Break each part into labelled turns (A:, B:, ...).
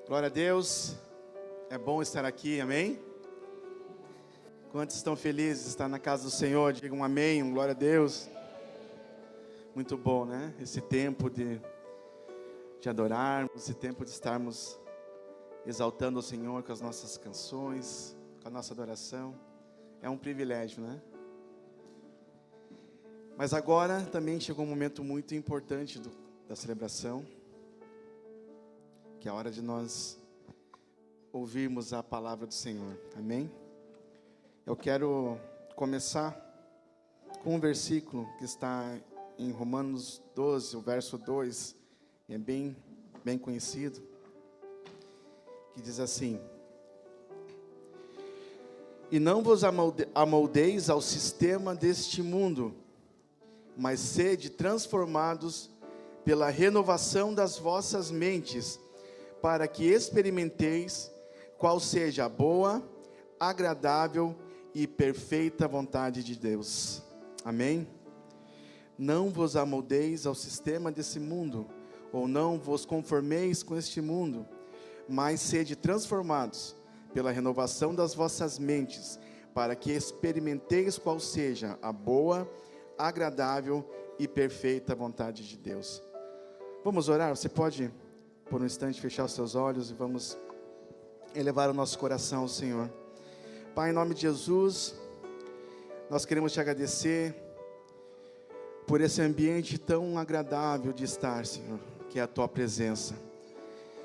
A: Glória a Deus, é bom estar aqui, amém? Quantos estão felizes de estar na casa do Senhor? Digam um amém, um glória a Deus. Muito bom, né? Esse tempo de adorarmos, esse tempo de estarmos exaltando o Senhor com as nossas canções, com a nossa adoração. É um privilégio, né? Mas agora também chegou um momento muito importante da celebração, que é a hora de nós ouvirmos a palavra do Senhor, amém? Eu quero começar com um versículo que está em Romanos 12, o verso 2, e é bem conhecido, que diz assim: E não vos amoldeis ao sistema deste mundo, mas sede transformados pela renovação das vossas mentes, para que experimenteis qual seja a boa, agradável e perfeita vontade de Deus. Amém? Não vos amoldeis ao sistema desse mundo, ou não vos conformeis com este mundo, mas sede transformados pela renovação das vossas mentes, para que experimenteis qual seja a boa, agradável e perfeita vontade de Deus. Vamos orar? Você pode, por um instante, fechar os seus olhos e vamos elevar o nosso coração ao Senhor. Pai, em nome de Jesus, nós queremos te agradecer por esse ambiente tão agradável de estar, Senhor, que é a tua presença.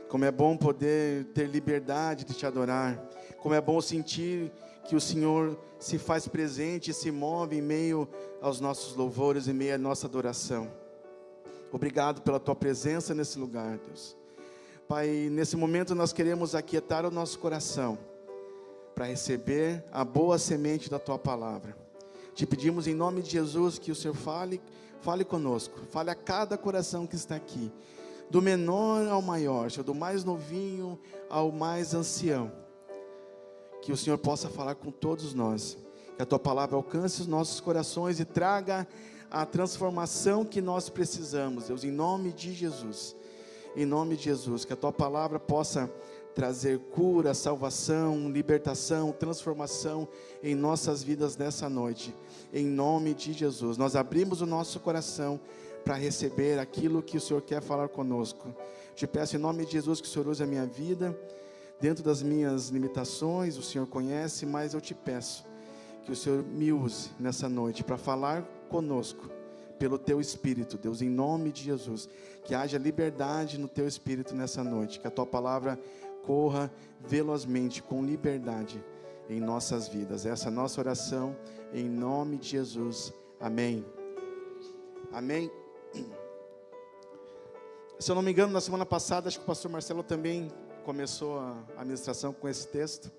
A: Como é bom poder ter liberdade de te adorar, como é bom sentir que o Senhor se faz presente e se move em meio aos nossos louvores, em meio à nossa adoração. Obrigado pela tua presença nesse lugar, Deus. Pai, nesse momento nós queremos aquietar o nosso coração para receber a boa semente da tua palavra. Te pedimos em nome de Jesus que o Senhor fale conosco, fale a cada coração que está aqui, do menor ao maior, Senhor, do mais novinho ao mais ancião. Que o Senhor possa falar com todos nós, que a tua palavra alcance os nossos corações e traga a transformação que nós precisamos, Deus, em nome de Jesus. Em nome de Jesus, que a tua palavra possa trazer cura, salvação, libertação, transformação em nossas vidas nessa noite. Em nome de Jesus, nós abrimos o nosso coração para receber aquilo que o Senhor quer falar conosco. Te peço em nome de Jesus que o Senhor use a minha vida, dentro das minhas limitações, o Senhor conhece, mas eu te peço que o Senhor me use nessa noite para falar conosco, pelo teu Espírito, Deus, em nome de Jesus, que haja liberdade no teu Espírito nessa noite, que a tua palavra corra velozmente, com liberdade em nossas vidas. Essa é a nossa oração, em nome de Jesus, amém. Amém. Se eu não me engano, na semana passada, acho que o pastor Marcelo também começou a ministração com esse texto,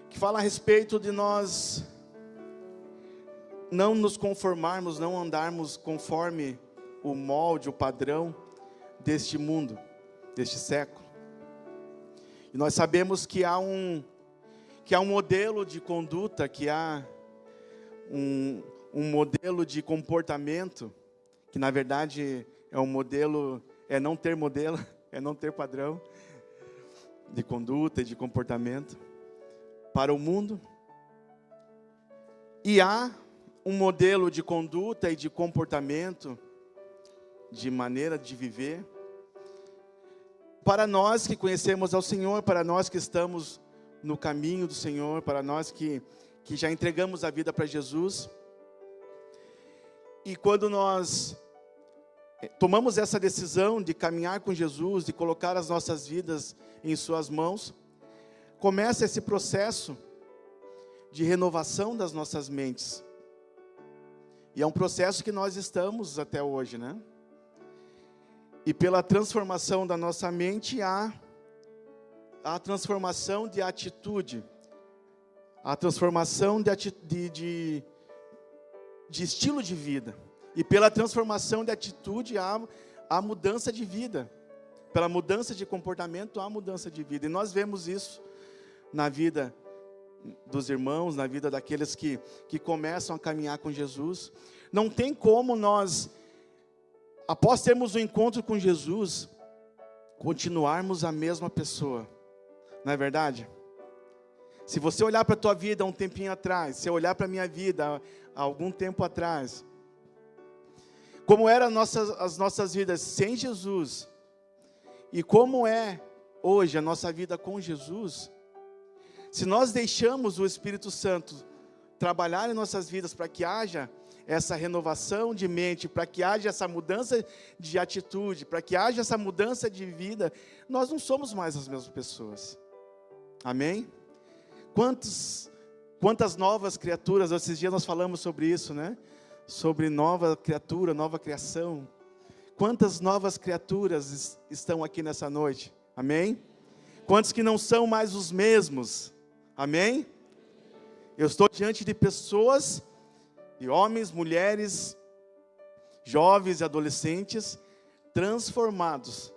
A: que fala a respeito de nós não nos conformarmos, não andarmos conforme o molde, o padrão deste mundo, deste século. E nós sabemos que há um modelo de conduta, que há um modelo de comportamento, que na verdade é um modelo, é não ter modelo, é não ter padrão de conduta e de comportamento para o mundo. E há um modelo de conduta e de comportamento, de maneira de viver, para nós que conhecemos ao Senhor, para nós que estamos no caminho do Senhor, para nós que já entregamos a vida para Jesus. E quando nós tomamos essa decisão de caminhar com Jesus, de colocar as nossas vidas em suas mãos, começa esse processo de renovação das nossas mentes. E é um processo que nós estamos até hoje, né? E pela transformação da nossa mente, há a transformação de atitude, a transformação de estilo de vida. E pela transformação de atitude, há mudança de vida. Pela mudança de comportamento, há mudança de vida. E nós vemos isso na vida dos irmãos, na vida daqueles que começam a caminhar com Jesus. Não tem como nós, após termos um encontro com Jesus, continuarmos a mesma pessoa. Não é verdade? Se você olhar para a tua vida há um tempinho atrás, se eu olhar para a minha vida há algum tempo atrás, como eram as nossas vidas sem Jesus, e como é hoje a nossa vida com Jesus, se nós deixamos o Espírito Santo trabalhar em nossas vidas para que haja essa renovação de mente, para que haja essa mudança de atitude, para que haja essa mudança de vida, nós não somos mais as mesmas pessoas. Amém? Quantas novas criaturas, esses dias nós falamos sobre isso, né? Sobre nova criatura, nova criação. Quantas novas criaturas estão aqui nessa noite? Amém? Quantos que não são mais os mesmos? Amém? Eu estou diante de pessoas, de homens, mulheres, jovens e adolescentes, transformados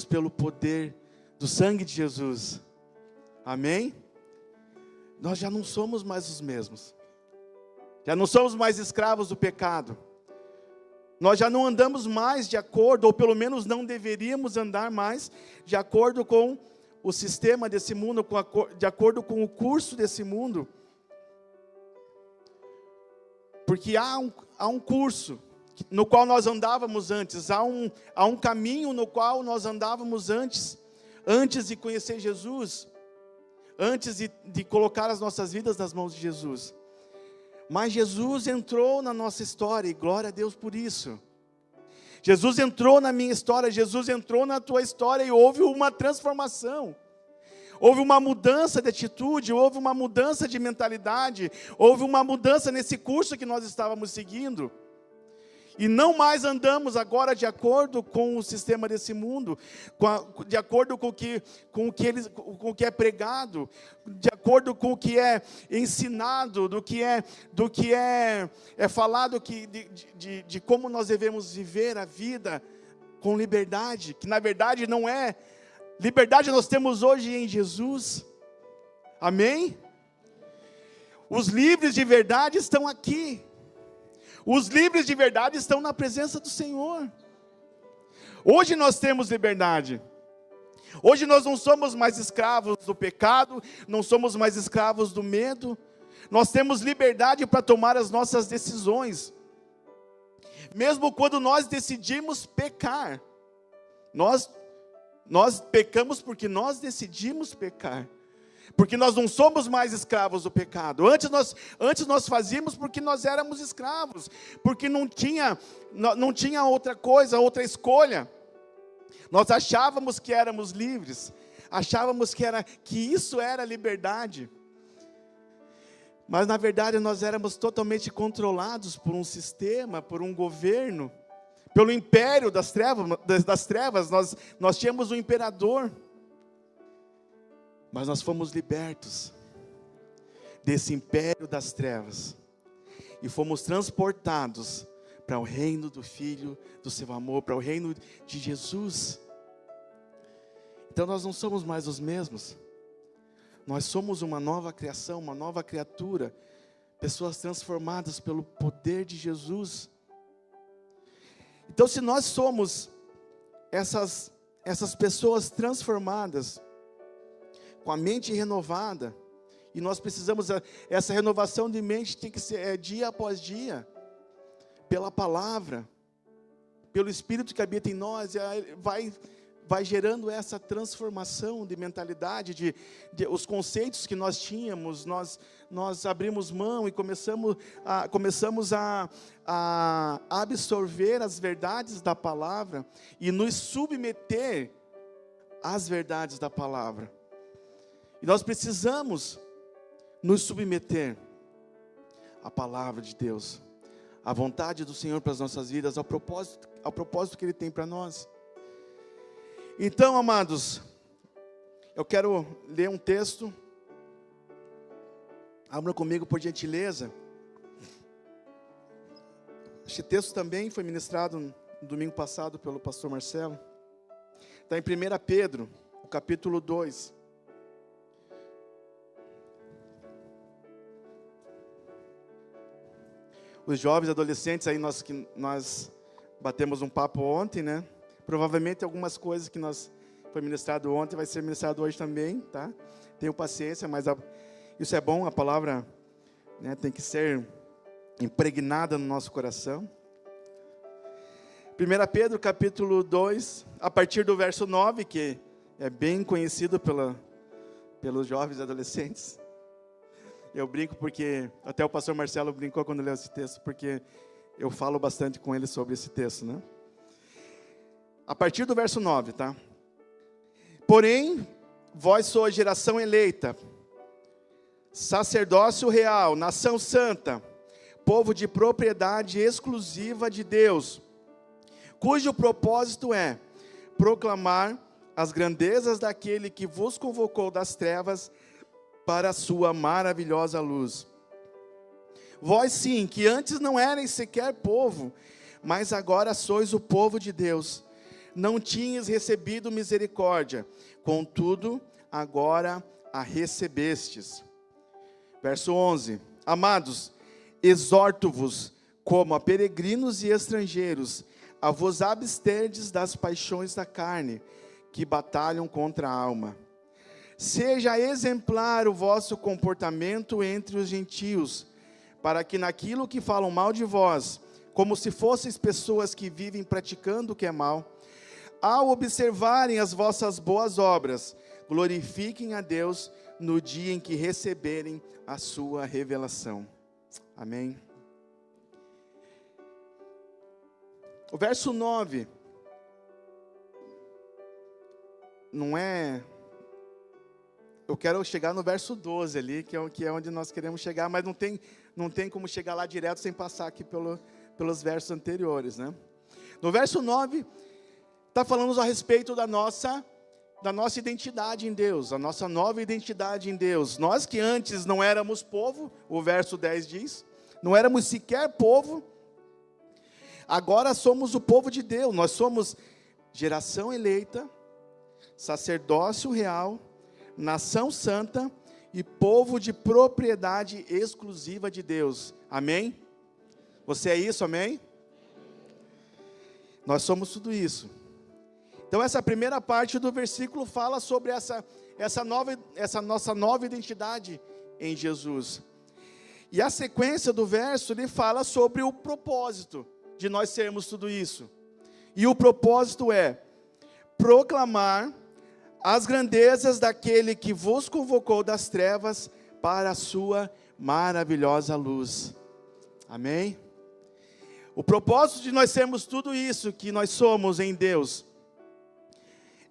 A: pelo poder do sangue de Jesus. Amém? Nós já não somos mais os mesmos. Já não somos mais escravos do pecado. Nós já não andamos mais de acordo, ou pelo menos não deveríamos andar mais de acordo com o sistema desse mundo, de acordo com o curso desse mundo. Porque há um curso no qual nós andávamos antes, há um caminho no qual nós andávamos antes de conhecer Jesus, antes de colocar as nossas vidas nas mãos de Jesus. Mas Jesus entrou na nossa história, e glória a Deus por isso. Jesus entrou na minha história, Jesus entrou na tua história, e houve uma transformação. Houve uma mudança de atitude, houve uma mudança de mentalidade, houve uma mudança nesse curso que nós estávamos seguindo. E não mais andamos agora de acordo com o sistema desse mundo, de acordo com o que é pregado, de acordo com o que é ensinado, do que é falado de como nós devemos viver a vida com liberdade, que na verdade não é. Liberdade nós temos hoje em Jesus. Amém? Os livres de verdade estão aqui. Os livres de verdade estão na presença do Senhor. Hoje nós temos liberdade. Hoje nós não somos mais escravos do pecado, não somos mais escravos do medo. Nós temos liberdade para tomar as nossas decisões. Mesmo quando nós decidimos pecar, nós pecamos porque nós decidimos pecar. Porque nós não somos mais escravos do pecado. Antes nós fazíamos porque nós éramos escravos. Porque não tinha outra coisa, outra escolha. Nós achávamos que éramos livres. Achávamos que isso era liberdade. Mas na verdade nós éramos totalmente controlados por um sistema, por um governo. Pelo império das trevas, nós tínhamos um imperador. Mas nós fomos libertos desse império das trevas e fomos transportados para o reino do Filho do seu amor, para o reino de Jesus. Então nós não somos mais os mesmos. Nós somos uma nova criação, uma nova criatura, pessoas transformadas pelo poder de Jesus. Então, se nós somos essas pessoas transformadas, com a mente renovada, e nós precisamos, essa renovação de mente tem que ser dia após dia, pela palavra, pelo Espírito que habita em nós, vai gerando essa transformação de mentalidade, os conceitos que nós tínhamos, nós abrimos mão e começamos a absorver as verdades da palavra, e nos submeter às verdades da palavra. E nós precisamos nos submeter à palavra de Deus, à vontade do Senhor para as nossas vidas, ao propósito que Ele tem para nós. Então, amados, eu quero ler um texto. Abra comigo, por gentileza. Este texto também foi ministrado no domingo passado pelo pastor Marcelo. Está em 1 Pedro, o capítulo 2. Os jovens adolescentes, aí nós batemos um papo ontem, né? Provavelmente algumas coisas que foi ministrado ontem vai ser ministrado hoje também, tá? Tenham paciência, mas isso é bom, a palavra, né, tem que ser impregnada no nosso coração. 1 Pedro capítulo 2, a partir do verso 9, que é bem conhecido pelos jovens e adolescentes. Eu brinco porque, até o pastor Marcelo brincou quando leu esse texto, porque eu falo bastante com ele sobre esse texto, né? A partir do verso 9, tá? Porém, vós sois geração eleita, sacerdócio real, nação santa, povo de propriedade exclusiva de Deus, cujo propósito é proclamar as grandezas daquele que vos convocou das trevas para a sua maravilhosa luz. Vós sim, que antes não erais sequer povo, mas agora sois o povo de Deus. Não tinhas recebido misericórdia, contudo, agora a recebestes. Verso 11. Amados, exorto-vos, como a peregrinos e estrangeiros, a vos absterdes das paixões da carne, que batalham contra a alma. Seja exemplar o vosso comportamento entre os gentios, para que naquilo que falam mal de vós, como se fosseis pessoas que vivem praticando o que é mal, ao observarem as vossas boas obras, glorifiquem a Deus no dia em que receberem a sua revelação. Amém. O verso 9, não é... Eu quero chegar no verso 12 ali, que é onde nós queremos chegar, mas não tem como chegar lá direto sem passar aqui pelos versos anteriores, né? No verso 9, está falando a respeito da nossa identidade em Deus, a nossa nova identidade em Deus. Nós que antes não éramos povo, o verso 10 diz, não éramos sequer povo, agora somos o povo de Deus, nós somos geração eleita, sacerdócio real, nação santa e povo de propriedade exclusiva de Deus. Amém? Você é isso, amém? Nós somos tudo isso. Então essa primeira parte do versículo fala sobre essa nossa nova identidade em Jesus. E a sequência do verso, ele fala sobre o propósito de nós sermos tudo isso. E o propósito é proclamar as grandezas daquele que vos convocou das trevas para a sua maravilhosa luz. Amém? O propósito de nós sermos tudo isso que nós somos em Deus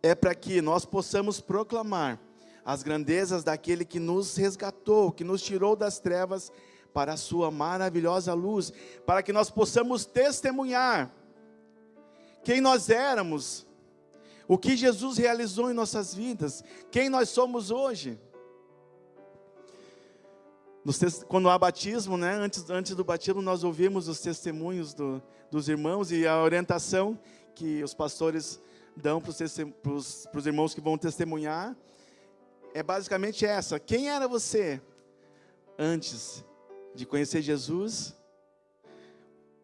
A: é para que nós possamos proclamar as grandezas daquele que nos resgatou, que nos tirou das trevas para a sua maravilhosa luz, para que nós possamos testemunhar quem nós éramos, o que Jesus realizou em nossas vidas, quem nós somos hoje. Quando há batismo, né, antes do batismo, nós ouvimos os testemunhos dos irmãos e a orientação que os pastores dão para os irmãos que vão testemunhar, é basicamente essa: quem era você antes de conhecer Jesus?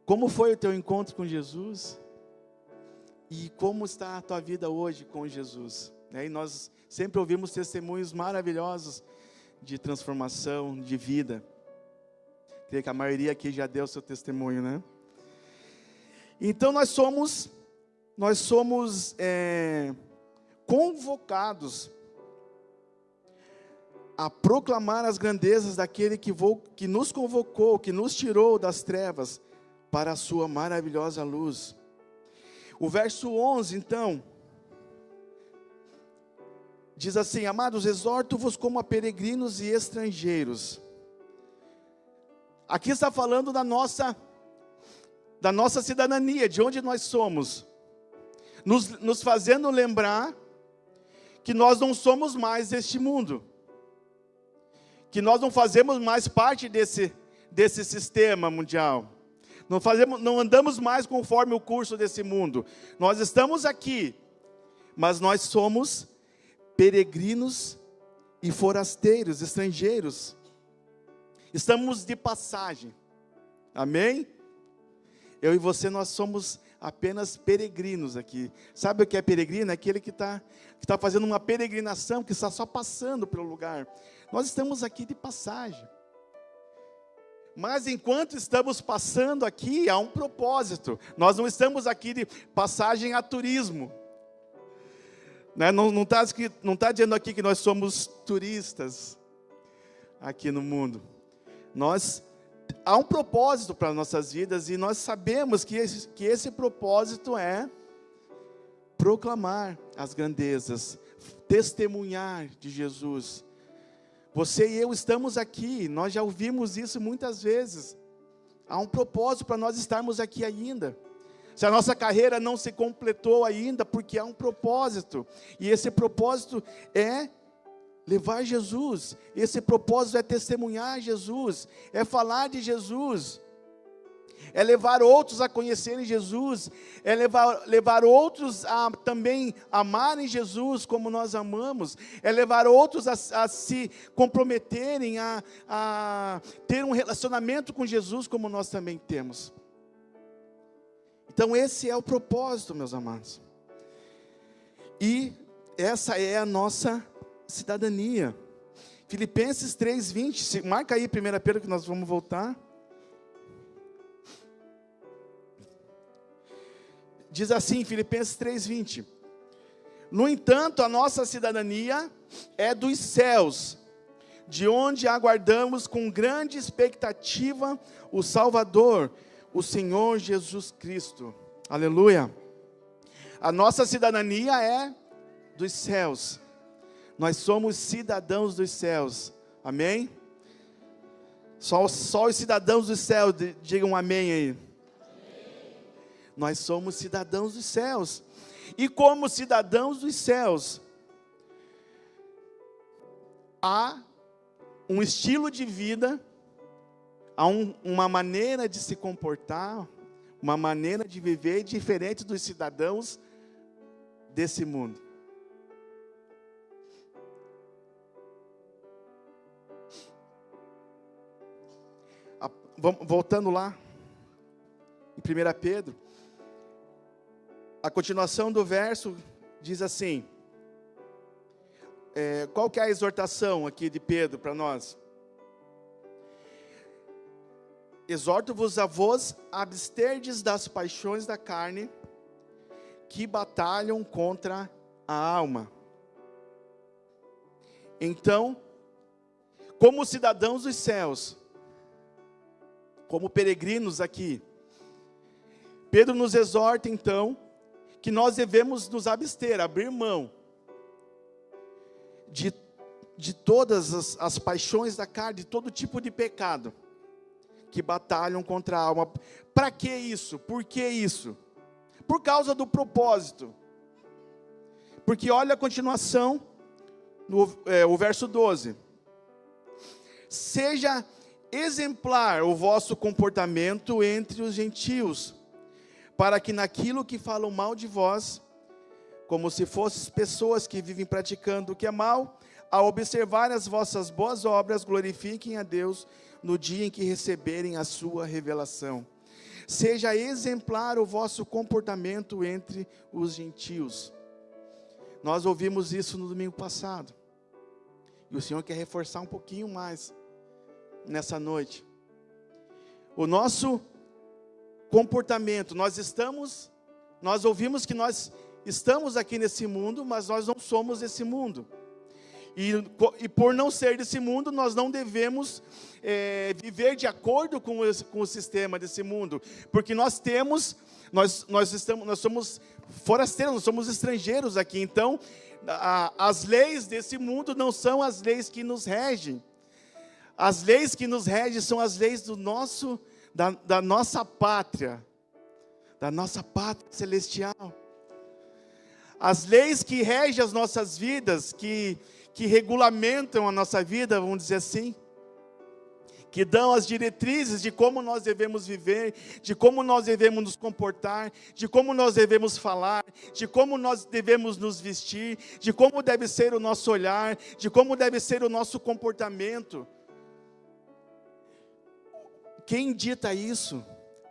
A: Como foi o teu encontro com Jesus? E como está a tua vida hoje com Jesus? E nós sempre ouvimos testemunhos maravilhosos de transformação, de vida. Creio que a maioria aqui já deu seu testemunho, né? Então nós somos convocados a proclamar as grandezas daquele que nos convocou, que nos tirou das trevas para a sua maravilhosa luz. O verso 11, então, diz assim: amados, exorto-vos como a peregrinos e estrangeiros. Aqui está falando da nossa cidadania, de onde nós somos, nos fazendo lembrar que nós não somos mais deste mundo, que nós não fazemos mais parte desse sistema mundial, não andamos mais conforme o curso desse mundo. Nós estamos aqui, mas nós somos peregrinos e forasteiros, estrangeiros. Estamos de passagem. Amém? Eu e você, nós somos apenas peregrinos aqui. Sabe o que é peregrino? É aquele que está fazendo uma peregrinação, que está só passando pelo lugar. Nós estamos aqui de passagem. Mas enquanto estamos passando aqui, há um propósito. Nós não estamos aqui de passagem a turismo. Né? Não está dizendo aqui que nós somos turistas aqui no mundo. Há um propósito para nossas vidas e nós sabemos que esse propósito é proclamar as grandezas, testemunhar de Jesus. Você e eu estamos aqui, nós já ouvimos isso muitas vezes. Há um propósito para nós estarmos aqui ainda. Se a nossa carreira não se completou ainda, porque há um propósito. E esse propósito é levar Jesus. Esse propósito é testemunhar Jesus. É falar de Jesus. É levar outros a conhecerem Jesus. É levar outros a também amarem Jesus como nós amamos. É levar outros a se comprometerem, a ter um relacionamento com Jesus como nós também temos. Então esse é o propósito, meus amados. E essa é a nossa cidadania. Filipenses 3:20, marca aí 1 Pedro que nós vamos voltar. Diz assim, Filipenses 3:20. No entanto, a nossa cidadania é dos céus, de onde aguardamos com grande expectativa o Salvador, o Senhor Jesus Cristo. Aleluia. A nossa cidadania é dos céus. Nós somos cidadãos dos céus. Amém? Só os cidadãos dos céus digam amém aí. Nós somos cidadãos dos céus. E como cidadãos dos céus, há um estilo de vida, há uma maneira de se comportar, uma maneira de viver diferente dos cidadãos desse mundo. Voltando lá, em 1 Pedro, a continuação do verso diz assim, qual que é a exortação aqui de Pedro para nós? Exorto-vos a vos absterdes das paixões da carne, que batalham contra a alma. Então, como cidadãos dos céus, como peregrinos aqui, Pedro nos exorta então, que nós devemos nos abster, abrir mão de todas as paixões da carne, de todo tipo de pecado, que batalham contra a alma. Para que isso? Por que isso? Por causa do propósito. Porque olha a continuação, o verso 12. Seja exemplar o vosso comportamento entre os gentios, para que naquilo que falam mal de vós, como se fossem pessoas que vivem praticando o que é mal, ao observar as vossas boas obras, glorifiquem a Deus no dia em que receberem a sua revelação. Seja exemplar o vosso comportamento entre os gentios. Nós ouvimos isso no domingo passado. E o Senhor quer reforçar um pouquinho mais nessa noite. O nosso comportamento, nós ouvimos que nós estamos aqui nesse mundo, mas nós não somos esse mundo. E por não ser desse mundo, nós não devemos viver de acordo com o sistema desse mundo, porque nós somos forasteiros, nós somos estrangeiros aqui. Então, as leis desse mundo não são as leis que nos regem. As leis que nos regem são as leis da nossa pátria celestial. As leis que regem as nossas vidas, que regulamentam a nossa vida, vamos dizer assim, que dão as diretrizes de como nós devemos viver, de como nós devemos nos comportar, de como nós devemos falar, de como nós devemos nos vestir, de como deve ser o nosso olhar, de como deve ser o nosso comportamento. Quem dita isso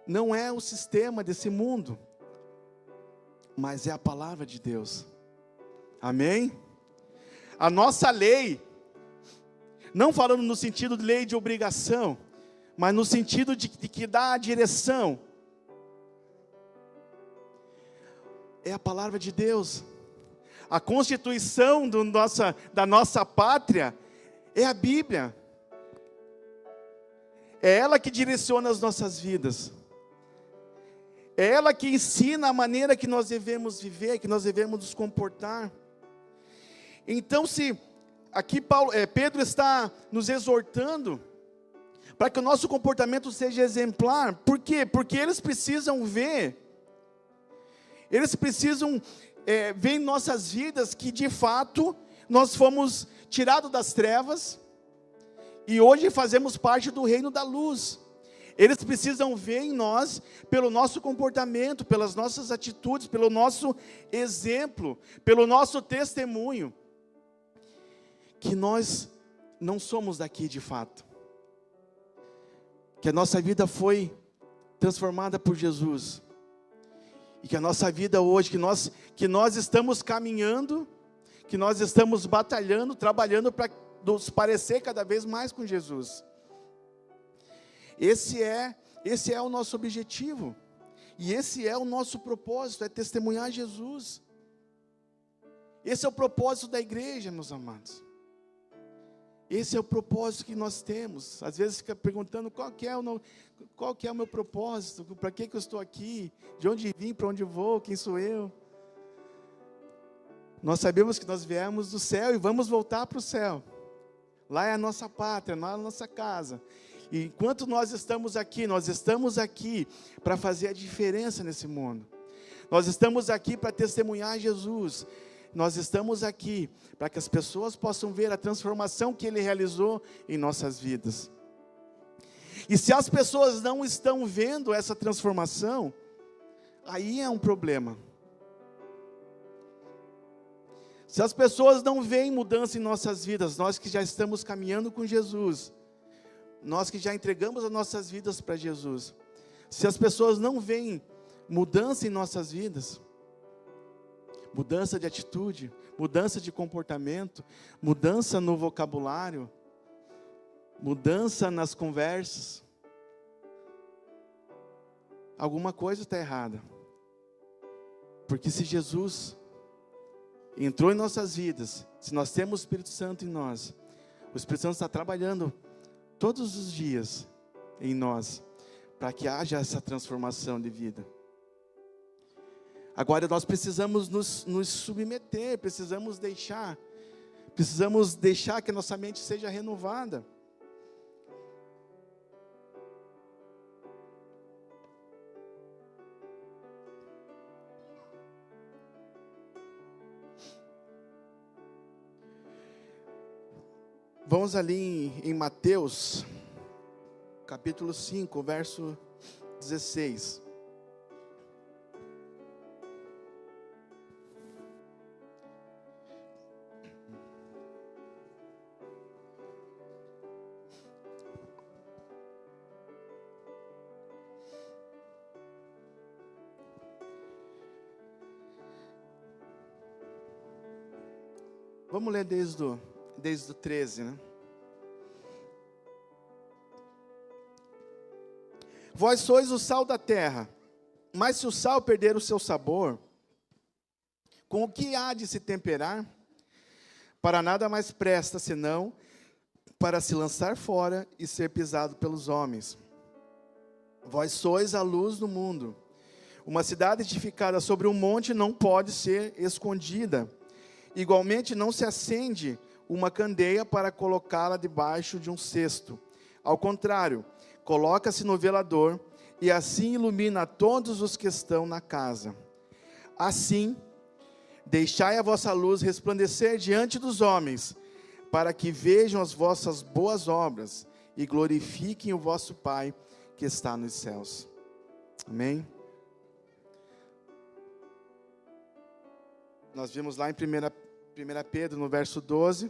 A: não é o sistema desse mundo, mas é a palavra de Deus. Amém? A nossa lei, não falando no sentido de lei de obrigação, mas no sentido de que dá a direção, é a palavra de Deus. A constituição da nossa pátria é a Bíblia. É ela que direciona as nossas vidas. É ela que ensina a maneira que nós devemos viver, que nós devemos nos comportar. Então, se aqui Pedro está nos exortando para que o nosso comportamento seja exemplar. Por quê? Porque eles precisam ver em nossas vidas que de fato nós fomos tirados das trevas e hoje fazemos parte do reino da luz. Eles precisam ver em nós, pelo nosso comportamento, pelas nossas atitudes, pelo nosso exemplo, pelo nosso testemunho, que nós não somos daqui de fato, que a nossa vida foi transformada por Jesus, e que a nossa vida hoje, que nós estamos caminhando, que nós estamos batalhando, trabalhando para nos parecer cada vez mais com Jesus. Esse é o nosso objetivo, e esse é o nosso propósito, é testemunhar Jesus. Esse é o propósito da igreja, meus amados. Esse é o propósito que nós temos. Às vezes fica perguntando qual que é o meu propósito, para que eu estou aqui, de onde vim, para onde vou, quem sou eu. Nós sabemos que nós viemos do céu e vamos voltar para o céu. Lá é a nossa pátria, lá é a nossa casa. E enquanto nós estamos aqui para fazer a diferença nesse mundo. Nós estamos aqui para testemunhar Jesus. Nós estamos aqui para que as pessoas possam ver a transformação que Ele realizou em nossas vidas. E se as pessoas não estão vendo essa transformação, aí é um problema. Se as pessoas não veem mudança em nossas vidas, nós que já estamos caminhando com Jesus, nós que já entregamos as nossas vidas para Jesus, se as pessoas não veem mudança em nossas vidas, mudança de atitude, mudança de comportamento, mudança no vocabulário, mudança nas conversas, alguma coisa está errada. Porque se Jesus entrou em nossas vidas, se nós temos o Espírito Santo em nós, o Espírito Santo está trabalhando todos os dias em nós, para que haja essa transformação de vida. Agora nós precisamos nos submeter, precisamos deixar que a nossa mente seja renovada. Vamos ali em Mateus, capítulo 5, verso 16. Vamos ler desde o 13, né? Vós sois o sal da terra, mas se o sal perder o seu sabor, com o que há de se temperar? Para nada mais presta, senão para se lançar fora e ser pisado pelos homens. Vós sois a luz do mundo. Uma cidade edificada sobre um monte não pode ser escondida. Igualmente não se acende uma candeia para colocá-la debaixo de um cesto. Ao contrário, coloca-se no velador e assim ilumina todos os que estão na casa. Assim, deixai a vossa luz resplandecer diante dos homens, para que vejam as vossas boas obras e glorifiquem o vosso Pai que está nos céus. Amém? Nós vimos lá em 1 Pedro, no verso 12.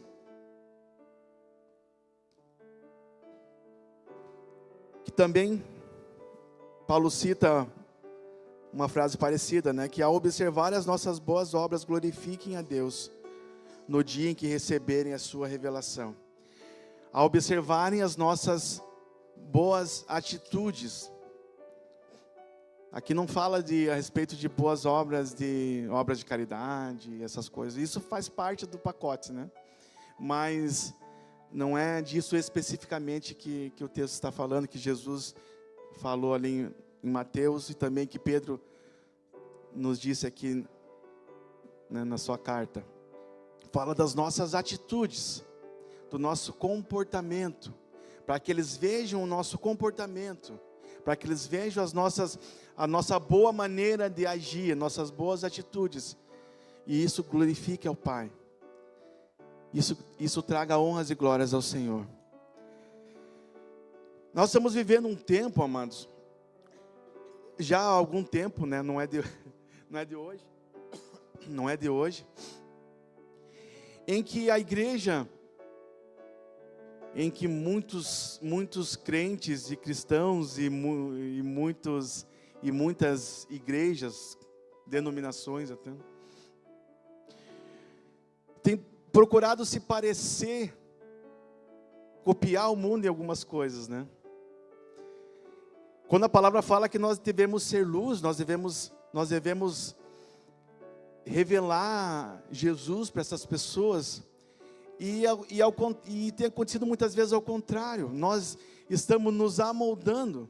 A: Que também Paulo cita uma frase parecida, né? Que ao observar as nossas boas obras, glorifiquem a Deus no dia em que receberem a sua revelação. Ao observarem as nossas boas atitudes. Aqui não fala a respeito de boas obras de caridade, essas coisas. Isso faz parte do pacote, né? Mas não é disso especificamente que o texto está falando, que Jesus falou ali em Mateus e também que Pedro nos disse aqui, né, na sua carta. Fala das nossas atitudes, do nosso comportamento, para que eles vejam o nosso comportamento, para que eles vejam a nossa boa maneira de agir, nossas boas atitudes, e isso glorifique ao Pai. Isso traga honras e glórias ao Senhor. Nós estamos vivendo um tempo, amados, já há algum tempo, né? Não é de hoje, em que a igreja, em que muitos crentes e cristãos e muitas igrejas, denominações até, têm procurado se parecer, copiar o mundo em algumas coisas, né? Quando a palavra fala que nós devemos ser luz, nós devemos revelar Jesus para essas pessoas, e tem acontecido muitas vezes ao contrário, nós estamos nos amoldando,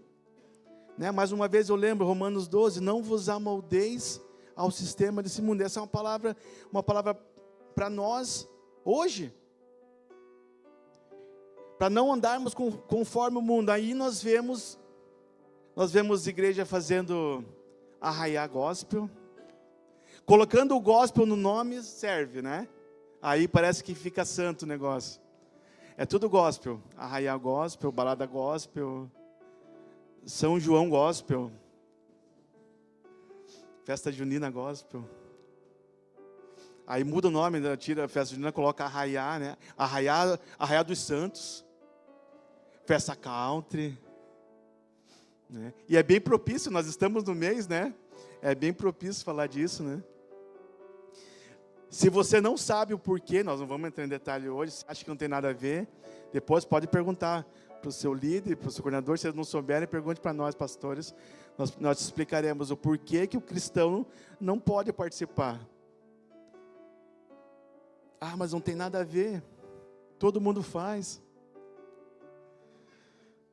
A: né? Mais uma vez eu lembro, Romanos 12, não vos amoldeis ao sistema desse mundo. Essa é uma palavra para nós, hoje, para não andarmos conforme o mundo. Aí nós vemos igreja fazendo arraiar gospel, colocando o gospel no nome, serve, né? Aí parece que fica santo o negócio. É tudo gospel, arraiar gospel, balada gospel, São João gospel, festa junina gospel. Aí muda o nome, né? Tira a festa junina, coloca arraiar, né? Arraiar dos santos, festa country, né? E é bem propício, nós estamos no mês, né? É bem propício falar disso, né? Se você não sabe o porquê, nós não vamos entrar em detalhe hoje, se acha que não tem nada a ver, depois pode perguntar para o seu líder, para o seu coordenador. Se eles não souberem, pergunte para nós, pastores. Nós explicaremos o porquê que o cristão não pode participar. Ah, mas não tem nada a ver, todo mundo faz.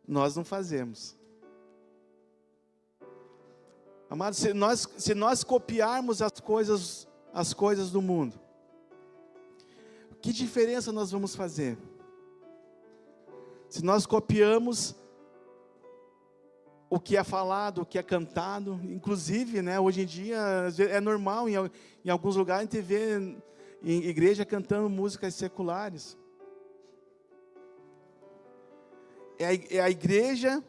A: Nós não fazemos. Amados, se nós copiarmos as coisas do mundo, que diferença nós vamos fazer? Se nós copiamos o que é falado, o que é cantado, inclusive, né, hoje em dia é normal em alguns lugares a gente vê em igreja cantando músicas seculares. É a igreja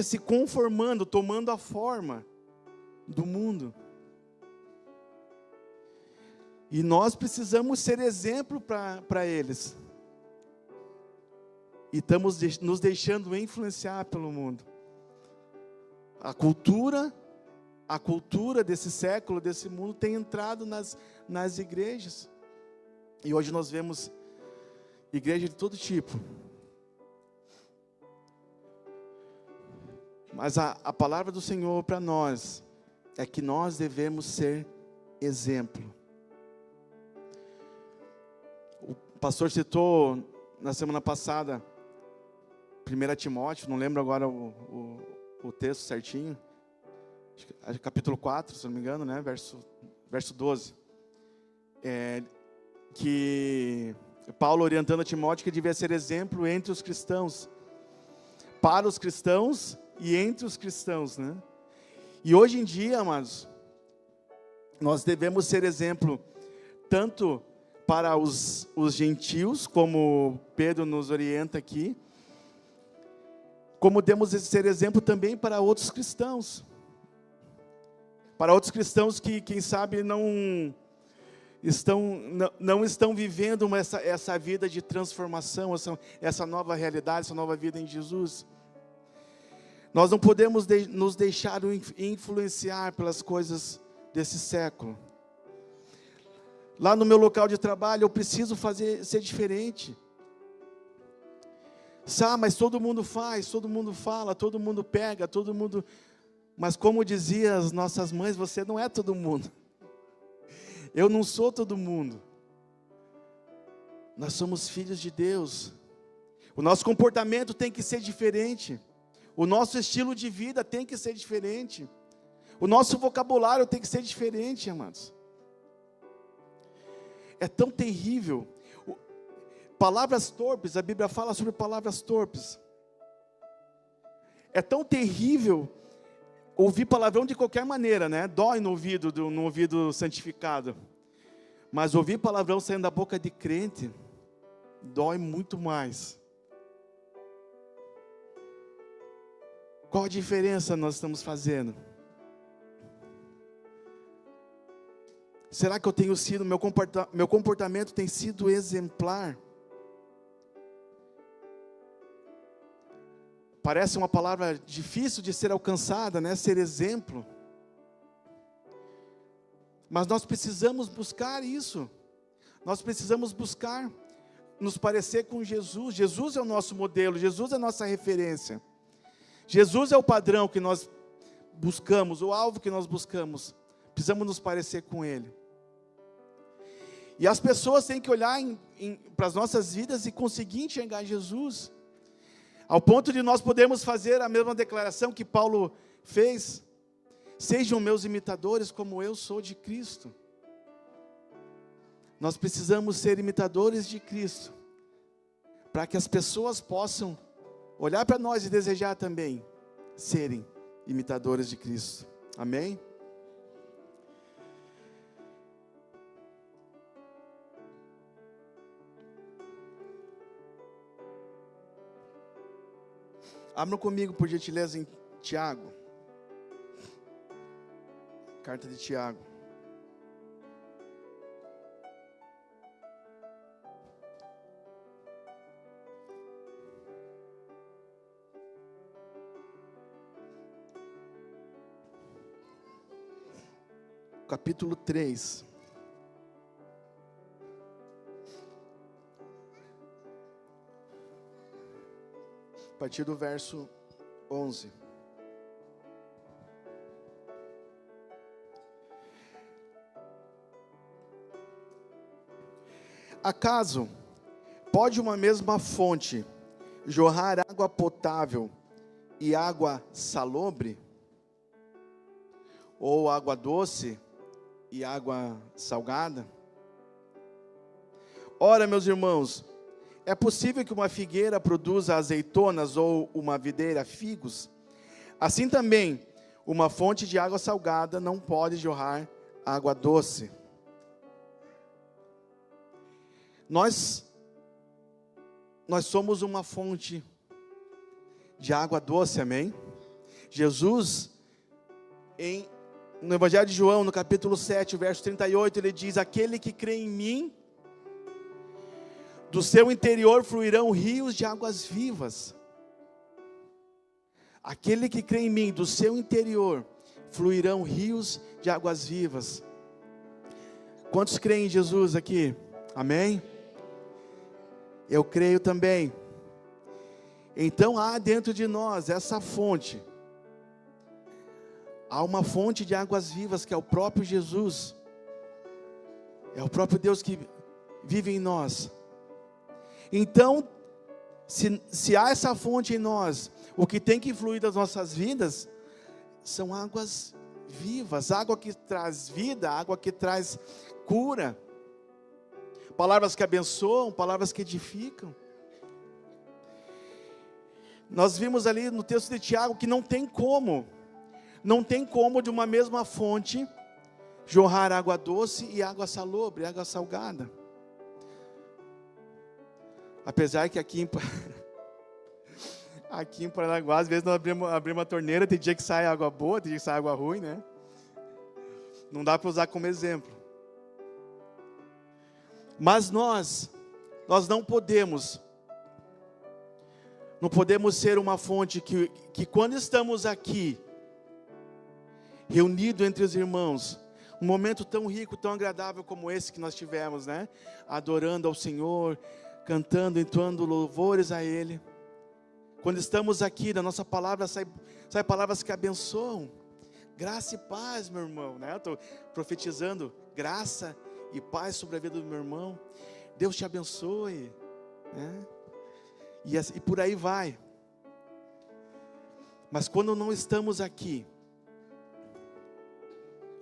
A: se conformando, tomando a forma do mundo. E nós precisamos ser exemplo para eles. E estamos nos deixando influenciar pelo mundo. A cultura desse século, desse mundo, tem entrado nas igrejas. E hoje nós vemos igreja de todo tipo. Mas a palavra do Senhor para nós é que nós devemos ser exemplo. O pastor citou na semana passada 1 Timóteo, não lembro agora o texto certinho, capítulo 4, se não me engano, né? verso 12. Que Paulo orientando a Timóteo que devia ser exemplo entre os cristãos, para os cristãos e entre os cristãos, né? E hoje em dia, amados, nós devemos ser exemplo tanto para os gentios, como Pedro nos orienta aqui, como devemos ser exemplo também para outros cristãos. Para outros cristãos que, quem sabe, não estão vivendo essa vida de transformação, essa nova realidade, essa nova vida em Jesus. Nós não podemos nos deixar influenciar pelas coisas desse século. Lá no meu local de trabalho, eu preciso ser diferente. Mas todo mundo faz, todo mundo fala, todo mundo pega, todo mundo... Mas como diziam as nossas mães, você não é todo mundo. Eu não sou todo mundo. Nós somos filhos de Deus. O nosso comportamento tem que ser diferente. O nosso estilo de vida tem que ser diferente. O nosso vocabulário tem que ser diferente, amados. É tão terrível. Palavras torpes, a Bíblia fala sobre palavras torpes. É tão terrível ouvir palavrão de qualquer maneira, né? Dói no ouvido santificado. Mas ouvir palavrão saindo da boca de crente, dói muito mais. Qual a diferença nós estamos fazendo? Será que eu tenho sido, meu comportamento tem sido exemplar? Parece uma palavra difícil de ser alcançada, né? Ser exemplo. Mas nós precisamos buscar isso. Nós precisamos buscar nos parecer com Jesus. Jesus é o nosso modelo, Jesus é a nossa referência. Jesus é o padrão que nós buscamos, o alvo que nós buscamos. Precisamos nos parecer com Ele. E as pessoas têm que olhar para as nossas vidas e conseguir enxergar Jesus. Ao ponto de nós podermos fazer a mesma declaração que Paulo fez. Sejam meus imitadores como eu sou de Cristo. Nós precisamos ser imitadores de Cristo. Para que as pessoas possam olhar para nós e desejar também serem imitadores de Cristo. Amém? Abram comigo, por gentileza, em Tiago. Carta de Tiago. Capítulo 3. A partir do verso 11. Acaso pode uma mesma fonte jorrar água potável e água salobre? Ou água doce e água salgada? Ora, meus irmãos, é possível que uma figueira produza azeitonas ou uma videira figos? Assim também, uma fonte de água salgada não pode jorrar água doce. Nós somos uma fonte de água doce, amém? Jesus, no Evangelho de João, no capítulo 7, verso 38, ele diz: aquele que crê em mim, do seu interior fluirão rios de águas vivas. Aquele que crê em mim, do seu interior fluirão rios de águas vivas. Quantos creem em Jesus aqui? Amém? Eu creio também. Então há dentro de nós essa fonte. Há uma fonte de águas vivas que é o próprio Jesus. É o próprio Deus que vive em nós. Então, se há essa fonte em nós, o que tem que fluir das nossas vidas são águas vivas, água que traz vida, água que traz cura, palavras que abençoam, palavras que edificam. Nós vimos ali no texto de Tiago que não tem como de uma mesma fonte jorrar água doce e água salobre, água salgada. Apesar que aqui em Paranaguá, às vezes nós abrimos a torneira, tem dia que sai água boa, tem dia que sai água ruim, né? Não dá para usar como exemplo. Mas nós não podemos Não podemos ser uma fonte que quando estamos aqui, reunidos entre os irmãos, um momento tão rico, tão agradável como esse que nós tivemos, né? Adorando ao Senhor, cantando, entoando louvores a Ele. Quando estamos aqui, da nossa palavra sai palavras que abençoam. Graça e paz, meu irmão, né? Estou profetizando graça e paz sobre a vida do meu irmão. Deus te abençoe, né? E por aí vai. Mas quando não estamos aqui,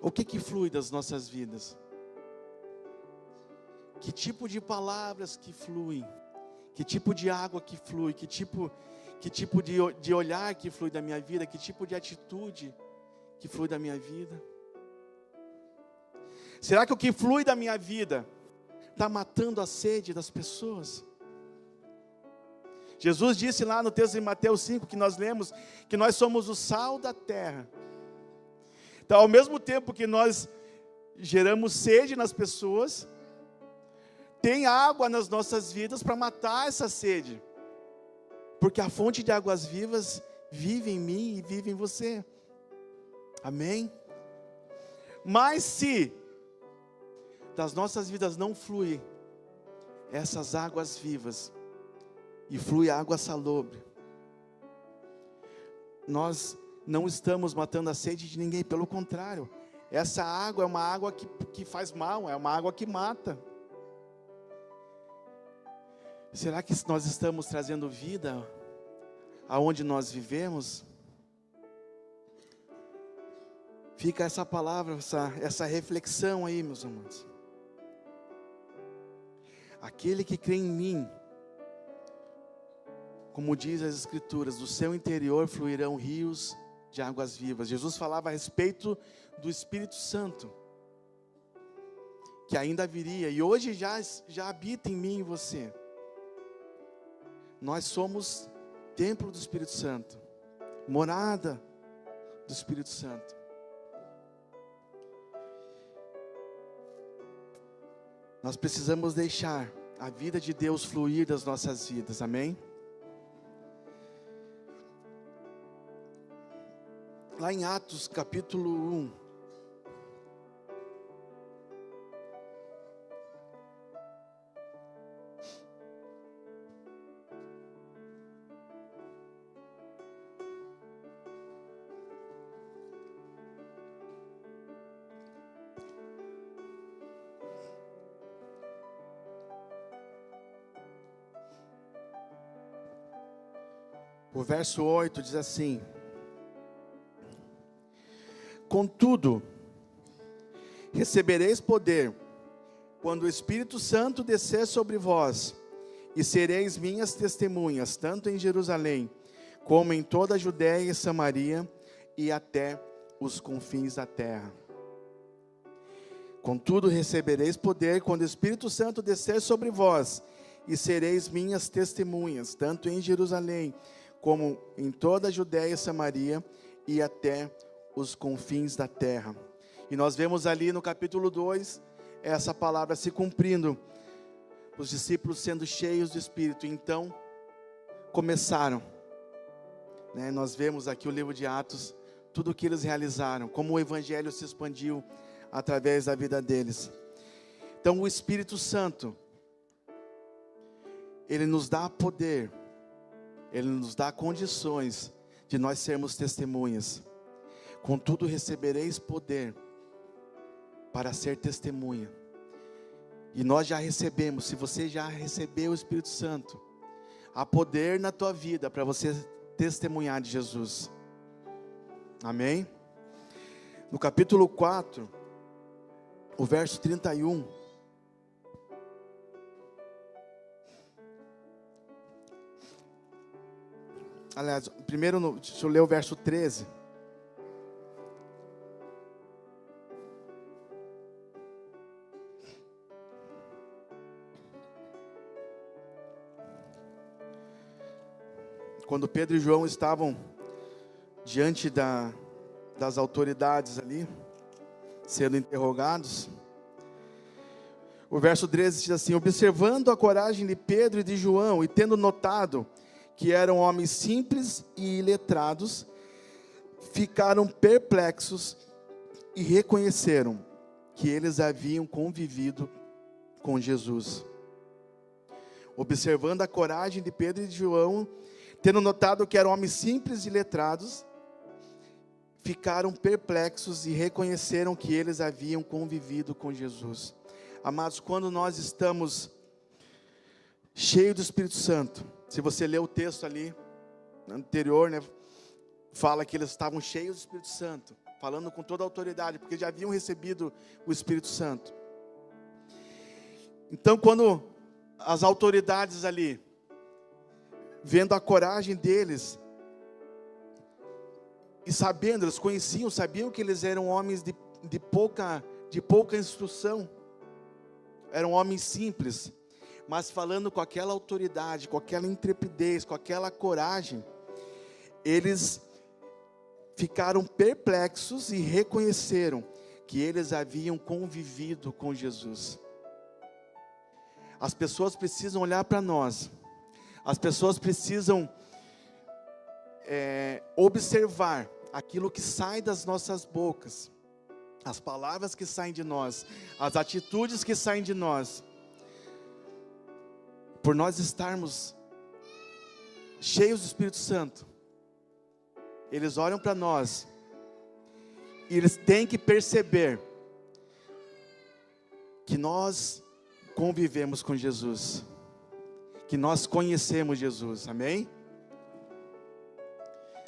A: o que flui das nossas vidas? Que tipo de palavras que fluem? Que tipo de água que flui? Que tipo de olhar que flui da minha vida? Que tipo de atitude que flui da minha vida? Será que o que flui da minha vida está matando a sede das pessoas? Jesus disse lá no texto de Mateus 5, que nós lemos, que nós somos o sal da terra. Então, ao mesmo tempo que nós geramos sede nas pessoas, tem água nas nossas vidas para matar essa sede. Porque a fonte de águas vivas vive em mim e vive em você. Amém? Mas se das nossas vidas não flui essas águas vivas, e flui água salobre, nós não estamos matando a sede de ninguém, pelo contrário, essa água é uma água que faz mal, é uma água que mata. Será que nós estamos trazendo vida aonde nós vivemos? Fica essa palavra, essa reflexão aí, meus amados. Aquele que crê em mim, como diz as Escrituras, do seu interior fluirão rios de águas vivas. Jesus falava a respeito do Espírito Santo, que ainda viria, e hoje já habita em mim e em você. Nós somos templo do Espírito Santo, morada do Espírito Santo. Nós precisamos deixar a vida de Deus fluir das nossas vidas, amém? Lá em Atos capítulo 1, o verso 8 diz assim: contudo, recebereis poder, quando o Espírito Santo descer sobre vós, e sereis minhas testemunhas, tanto em Jerusalém, como em toda a Judéia e Samaria, e até os confins da terra. Contudo, recebereis poder, quando o Espírito Santo descer sobre vós, e sereis minhas testemunhas, tanto em Jerusalém, como em toda a Judéia e Samaria, e até os confins da terra. E nós vemos ali no capítulo 2, essa palavra se cumprindo, os discípulos sendo cheios do Espírito, então começaram, né? Nós vemos aqui o livro de Atos, tudo o que eles realizaram, como o Evangelho se expandiu através da vida deles. Então o Espírito Santo, Ele nos dá poder, Ele nos dá condições de nós sermos testemunhas. Contudo, recebereis poder para ser testemunha. E nós já recebemos, se você já recebeu o Espírito Santo, há poder na tua vida para você testemunhar de Jesus. Amém? No capítulo 4, o verso 31. Aliás, primeiro, deixa eu ler o verso 13. Quando Pedro e João estavam diante das autoridades ali, sendo interrogados, o verso 13 diz assim: observando a coragem de Pedro e de João, e tendo notado que eram homens simples e iletrados, ficaram perplexos e reconheceram que eles haviam convivido com Jesus. Observando a coragem de Pedro e de João, tendo notado que eram homens simples e letrados, ficaram perplexos e reconheceram que eles haviam convivido com Jesus. Amados, quando nós estamos cheios do Espírito Santo, se você ler o texto ali, anterior, né, fala que eles estavam cheios do Espírito Santo, falando com toda a autoridade, porque já haviam recebido o Espírito Santo. Então, quando as autoridades ali, vendo a coragem deles, e sabendo, eles conheciam, sabiam que eles eram homens de pouca instrução, eram homens simples, mas falando com aquela autoridade, com aquela intrepidez, com aquela coragem, eles ficaram perplexos e reconheceram que eles haviam convivido com Jesus. As pessoas precisam olhar para nós, as pessoas precisam observar aquilo que sai das nossas bocas, as palavras que saem de nós, as atitudes que saem de nós, por nós estarmos cheios do Espírito Santo. Eles olham para nós e eles têm que perceber que nós convivemos com Jesus, que nós conhecemos Jesus, amém?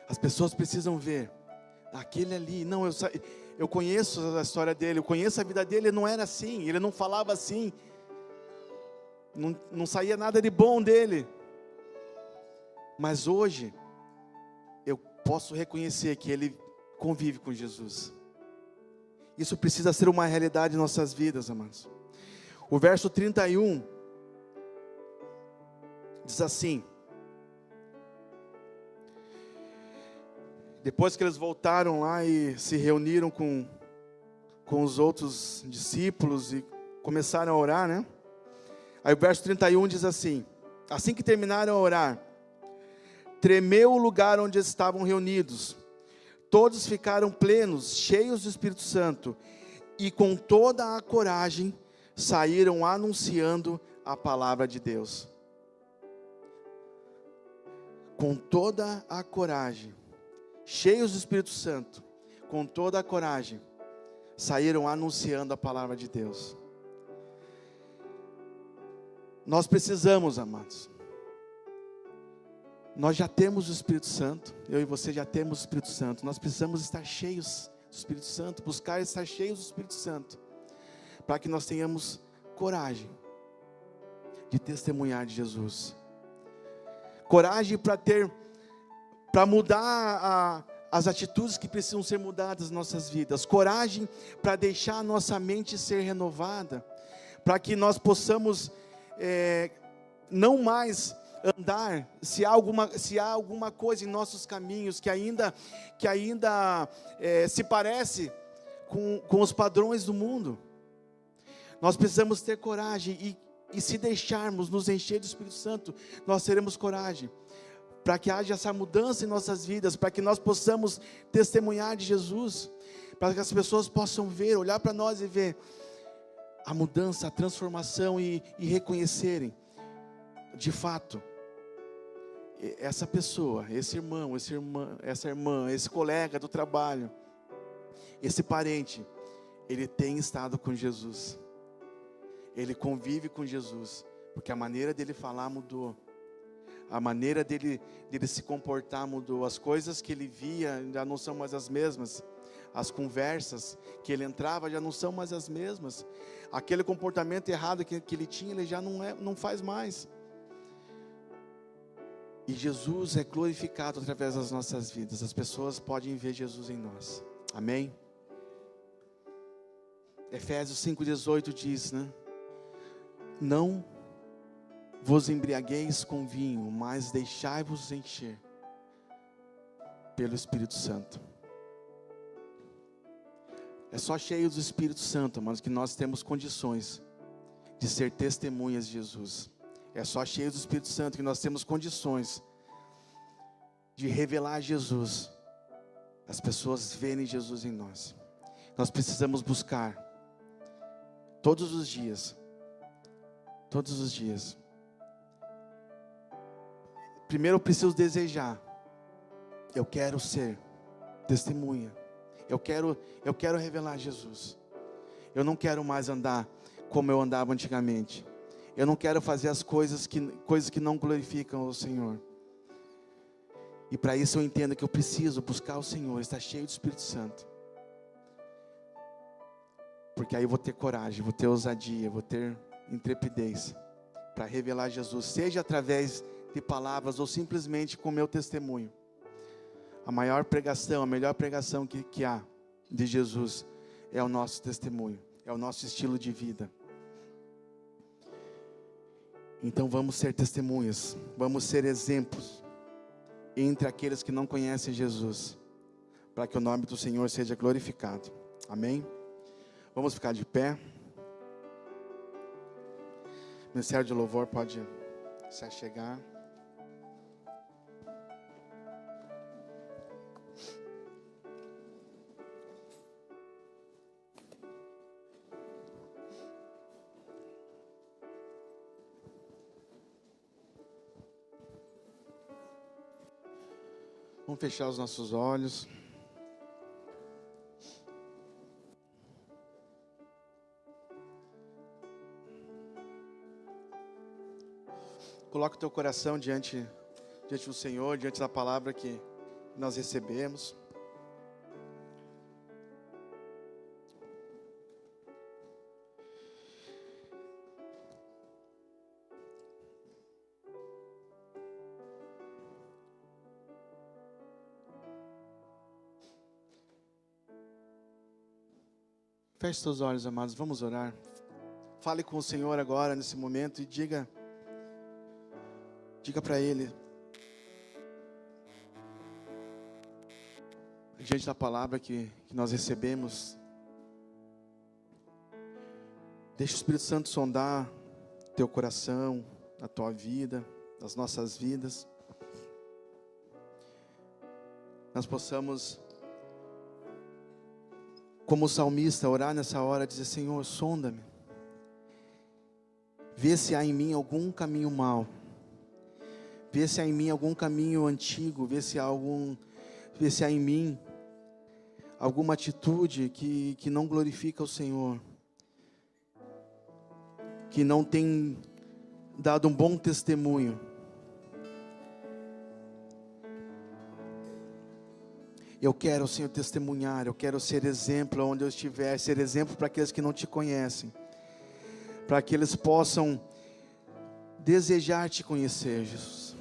A: As pessoas precisam ver, aquele ali, não, eu conheço a história dele, eu conheço a vida dele, ele não era assim, ele não falava assim, não saía nada de bom dele, mas hoje, eu posso reconhecer que ele convive com Jesus. Isso precisa ser uma realidade em nossas vidas, amados. O verso 31 diz assim: depois que eles voltaram lá e se reuniram com os outros discípulos e começaram a orar, né? Aí o verso 31 diz assim: assim que terminaram a orar, tremeu o lugar onde estavam reunidos. Todos ficaram plenos, cheios do Espírito Santo, e com toda a coragem saíram anunciando a palavra de Deus. Com toda a coragem, cheios do Espírito Santo, com toda a coragem, saíram anunciando a palavra de Deus. Nós precisamos, amados, nós já temos o Espírito Santo, eu e você já temos o Espírito Santo, nós precisamos estar cheios do Espírito Santo, buscar estar cheios do Espírito Santo, para que nós tenhamos coragem de testemunhar de Jesus, coragem para mudar as atitudes que precisam ser mudadas nas nossas vidas, coragem para deixar a nossa mente ser renovada, para que nós possamos não mais andar, se há alguma coisa em nossos caminhos que ainda se parece com os padrões do mundo. Nós precisamos ter coragem e se deixarmos nos encher do Espírito Santo, nós teremos coragem para que haja essa mudança em nossas vidas, para que nós possamos testemunhar de Jesus, para que as pessoas possam ver, olhar para nós e ver a mudança, a transformação e reconhecerem, de fato, essa pessoa, esse irmão, essa irmã, esse colega do trabalho, esse parente, ele tem estado com Jesus, ele convive com Jesus, porque a maneira dele falar mudou, a maneira dele se comportar mudou, as coisas que ele via já não são mais as mesmas, as conversas que ele entrava já não são mais as mesmas, aquele comportamento errado que ele tinha, ele já não faz mais. E Jesus é glorificado através das nossas vidas. As pessoas podem ver Jesus em nós. Amém? Efésios 5,18 diz, né? Não vos embriagueis com vinho, mas deixai-vos encher pelo Espírito Santo. É só cheio do Espírito Santo, mas que nós temos condições de ser testemunhas de Jesus. É só cheio do Espírito Santo que nós temos condições de revelar Jesus, as pessoas verem Jesus em nós. Nós precisamos buscar todos os dias. Primeiro eu preciso desejar. Eu quero ser testemunha. Eu quero revelar Jesus. Eu não quero mais andar como eu andava antigamente. Eu não quero fazer as coisas que não glorificam o Senhor. E para isso eu entendo que eu preciso buscar o Senhor, estar cheio do Espírito Santo. Porque aí eu vou ter coragem, vou ter ousadia, vou ter intrepidez para revelar Jesus, seja através de palavras ou simplesmente com o meu testemunho. A melhor pregação que há de Jesus é o nosso testemunho, é o nosso estilo de vida. Então vamos ser testemunhas, vamos ser exemplos entre aqueles que não conhecem Jesus, para que o nome do Senhor seja glorificado. Amém? Vamos ficar de pé. O Ministério de Louvor pode se achegar. Vamos fechar os nossos olhos. Coloca o teu coração diante do Senhor, diante da palavra que nós recebemos. Feche seus olhos, amados, vamos orar. Fale com o Senhor agora, nesse momento, e diga para Ele, diante da palavra que nós recebemos, deixa o Espírito Santo sondar teu coração, a tua vida, as nossas vidas. Nós possamos, como o salmista, orar nessa hora, dizer: Senhor, sonda-me, vê se há em mim algum caminho mau, vê se há em mim algum caminho antigo, vê se há em mim alguma atitude que não glorifica o Senhor, que não tem dado um bom testemunho. Eu quero, Senhor, testemunhar, eu quero ser exemplo onde eu estiver, ser exemplo para aqueles que não te conhecem, para que eles possam desejar te conhecer, Jesus.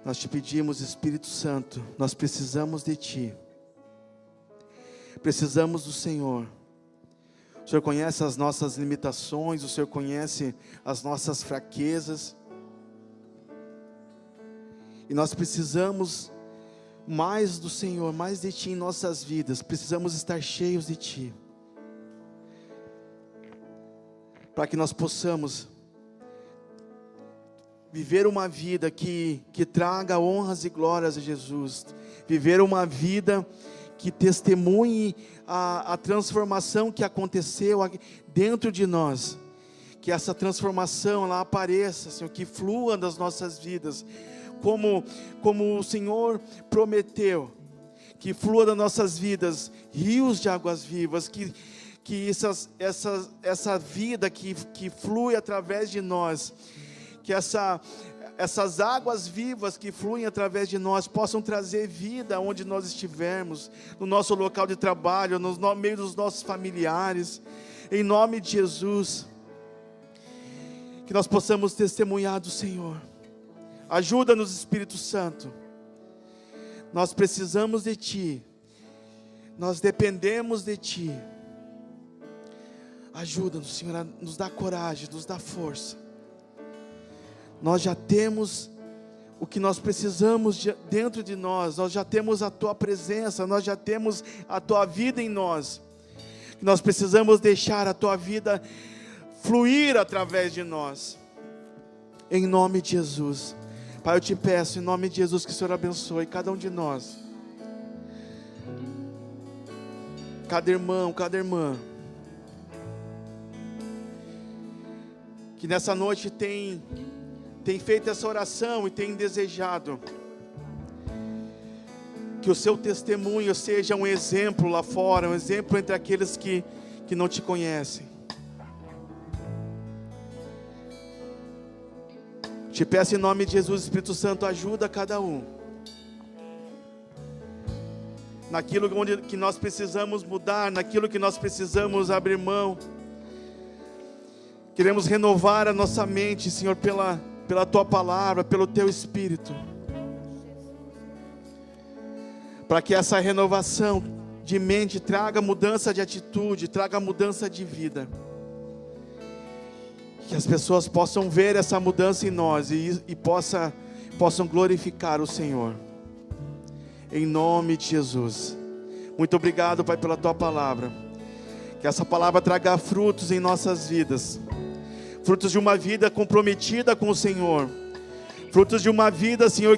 A: Nós te pedimos, Espírito Santo, nós precisamos de Ti, precisamos do Senhor. O Senhor conhece as nossas limitações, o Senhor conhece as nossas fraquezas, e nós precisamos mais do Senhor, mais de Ti em nossas vidas. Precisamos estar cheios de Ti, para que nós possamos viver uma vida que traga honras e glórias a Jesus, viver uma vida que testemunhe a transformação que aconteceu dentro de nós, que essa transformação ela apareça, Senhor, que flua das nossas vidas, como o Senhor prometeu, que flua das nossas vidas rios de águas vivas, que essa vida que flui através de nós, que essas águas vivas que fluem através de nós possam trazer vida onde nós estivermos, no nosso local de trabalho, no meio dos nossos familiares, em nome de Jesus, que nós possamos testemunhar do Senhor. Ajuda-nos, Espírito Santo, nós precisamos de Ti, nós dependemos de Ti. Ajuda-nos, Senhor, a nos dá coragem, nos dá força. Nós já temos o que nós precisamos dentro de nós, nós já temos a Tua presença, nós já temos a Tua vida em nós. Nós precisamos deixar a Tua vida fluir através de nós, em nome de Jesus. Pai, eu te peço em nome de Jesus que o Senhor abençoe cada um de nós, cada irmão, cada irmã, que nessa noite tem feito essa oração e tem desejado que o seu testemunho seja um exemplo lá fora, um exemplo entre aqueles que não te conhecem. Te peço em nome de Jesus, Espírito Santo, ajuda cada um naquilo que nós precisamos mudar, naquilo que nós precisamos abrir mão. Queremos renovar a nossa mente, Senhor, pela Tua palavra, pelo Teu Espírito, para que essa renovação de mente traga mudança de atitude, traga mudança de vida, que as pessoas possam ver essa mudança em nós e possam glorificar o Senhor, em nome de Jesus. Muito obrigado, Pai, pela Tua palavra, que essa palavra traga frutos em nossas vidas, frutos de uma vida comprometida com o Senhor, frutos de uma vida, Senhor,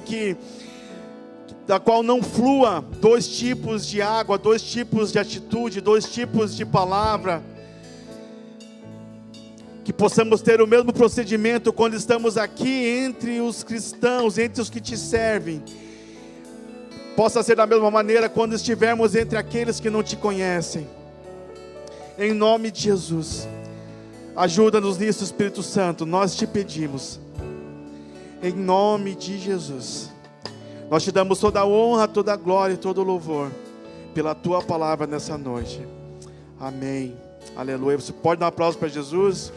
A: da qual não flua dois tipos de água, dois tipos de atitude, dois tipos de palavra, que possamos ter o mesmo procedimento quando estamos aqui entre os cristãos, entre os que te servem, possa ser da mesma maneira quando estivermos entre aqueles que não te conhecem, em nome de Jesus. Ajuda-nos nisso, Espírito Santo, nós te pedimos, em nome de Jesus. Nós te damos toda a honra, toda a glória e todo o louvor pela Tua palavra nessa noite. Amém. Aleluia. Você pode dar um aplauso para Jesus?